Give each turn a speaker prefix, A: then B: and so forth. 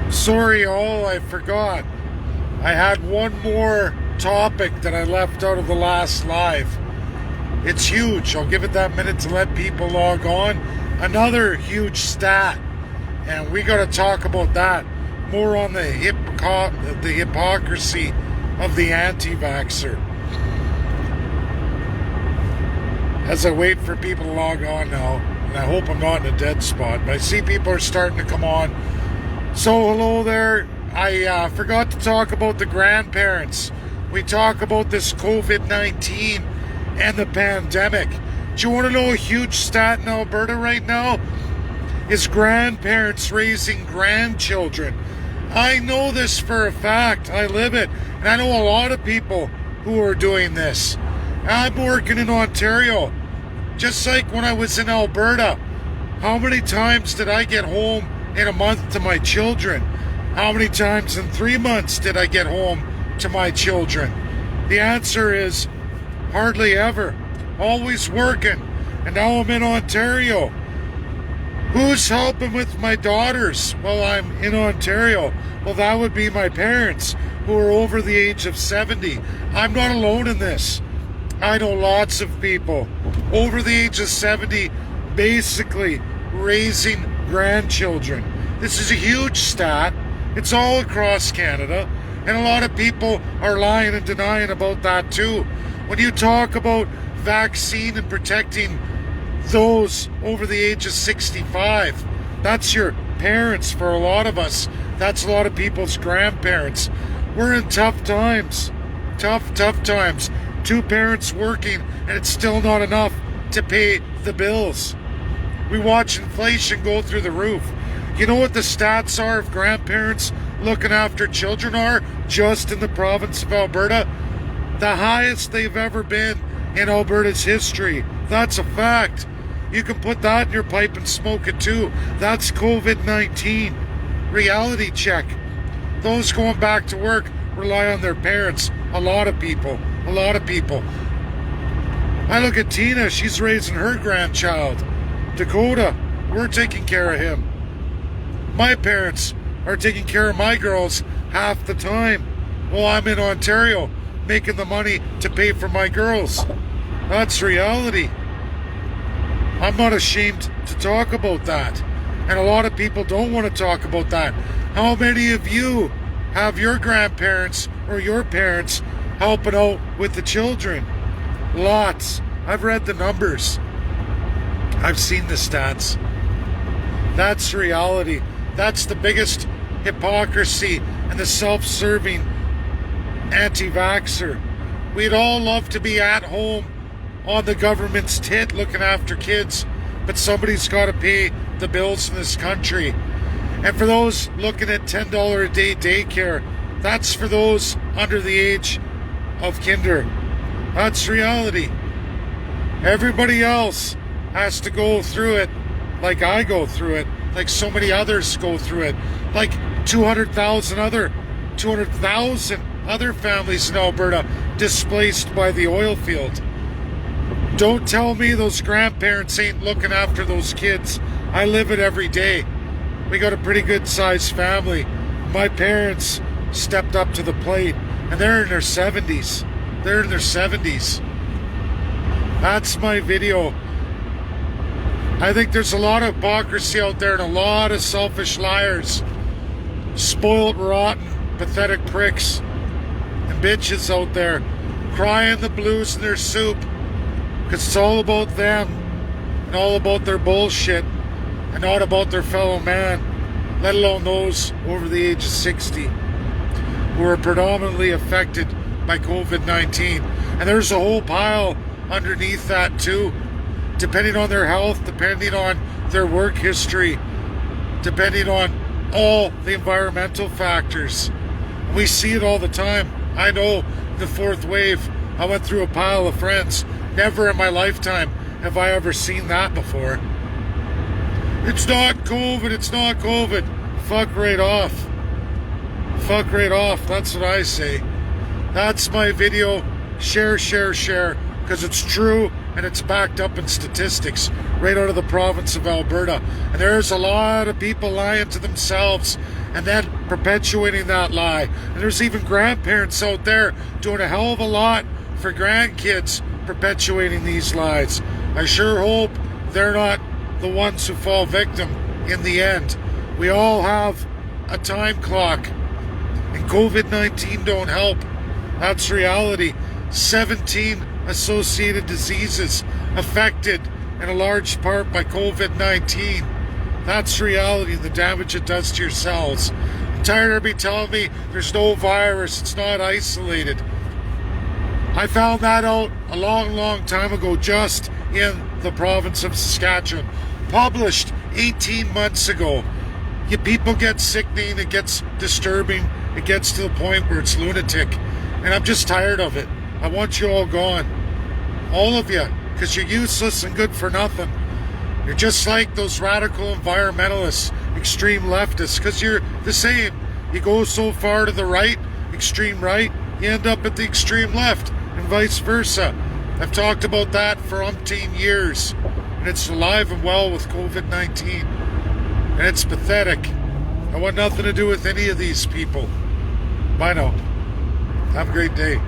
A: Sorry, all I forgot. I had one more topic that I left out of the last live. It's huge. I'll give it that minute to let people log on. Another huge stat. And we got to talk about that. More on the hypocrisy of the anti-vaxxer. As I wait for people to log on now, and I hope I'm not in a dead spot, but I see people are starting to come on. So hello there. I forgot to talk about the grandparents. We talk about this COVID-19 and the pandemic. Do you want to know a huge stat in Alberta right now? Is grandparents raising grandchildren. I know this for a fact. I live it. And I know a lot of people who are doing this. I'm working in Ontario. Just like when I was in Alberta. How many times did I get home in a month to my children? How many times in 3 months did I get home to my children? The answer is hardly ever. Always working. And now I'm in Ontario. Who's helping with my daughters while I'm in Ontario? Well, that would be my parents who are over the age of 70. I'm not alone in this. I know lots of people over the age of 70 basically raising grandchildren. This is a huge stat. It's all across Canada, and a lot of people are lying and denying about that too. When you talk about vaccine and protecting those over the age of 65, that's your parents for a lot of us. That's a lot of people's grandparents. We're in tough times. Tough times. 2 parents working, and it's still not enough to pay the bills. We watch inflation go through the roof. You know what the stats are of grandparents looking after children are just in the province of Alberta? The highest they've ever been in Alberta's history. That's a fact. You can put that in your pipe and smoke it too. That's COVID-19. Reality check. Those going back to work rely on their parents. A lot of people. I look at Tina. She's raising her grandchild. Dakota, we're taking care of him. My parents are taking care of my girls half the time. Well, I'm in Ontario making the money to pay for my girls. That's reality. I'm not ashamed to talk about that. And a lot of people don't want to talk about that. How many of you have your grandparents or your parents helping out with the children? Lots. I've read the numbers. I've seen the stats. That's reality. That's the biggest hypocrisy and the self-serving anti-vaxxer. We'd all love to be at home on the government's tit looking after kids, but somebody's got to pay the bills in this country. And for those looking at $10 a day daycare, that's for those under the age of kinder. That's reality. Everybody else has to go through it like I go through it, like so many others go through it, like 200,000 other families in Alberta displaced by the oil field. Don't tell me those grandparents ain't looking after those kids. I live it every day. We got a pretty good sized family. My parents stepped up to the plate, and they're in their 70s. That's my video. I think there's a lot of hypocrisy out there and a lot of selfish liars. Spoiled, rotten, pathetic pricks and bitches out there crying the blues in their soup because it's all about them and all about their bullshit and not about their fellow man, let alone those over the age of 60 who are predominantly affected by COVID-19. And there's a whole pile underneath that too, depending on their health, depending on their work history, depending on all the environmental factors. We see it all the time. I know the 4th wave. I went through a pile of friends. Never in my lifetime have I ever seen that before. It's not COVID. Fuck right off. That's what I say. That's my video. Share, because it's true and it's backed up in statistics right out of the province of Alberta. And there's a lot of people lying to themselves and then perpetuating that lie. And there's even grandparents out there doing a hell of a lot for grandkids perpetuating these lies. I sure hope they're not the ones who fall victim in the end. We all have a time clock, and COVID-19 don't help. That's reality. 17 associated diseases affected in a large part by COVID-19. That's reality, the damage it does to your cells. I'm tired of everybody telling me there's no virus, it's not isolated. I found that out a long time ago just in the province of Saskatchewan. Published 18 months ago. People get sickening, it gets disturbing, it gets to the point where it's lunatic. And I'm just tired of it. I want you all gone. All of you, because you're useless and good for nothing. You're just like those radical environmentalists, extreme leftists, because you're the same. You go so far to the right, extreme right, you end up at the extreme left, and vice versa. I've talked about that for umpteen years, and it's alive and well with COVID-19. And it's pathetic. I want nothing to do with any of these people. Bye now. Have a great day.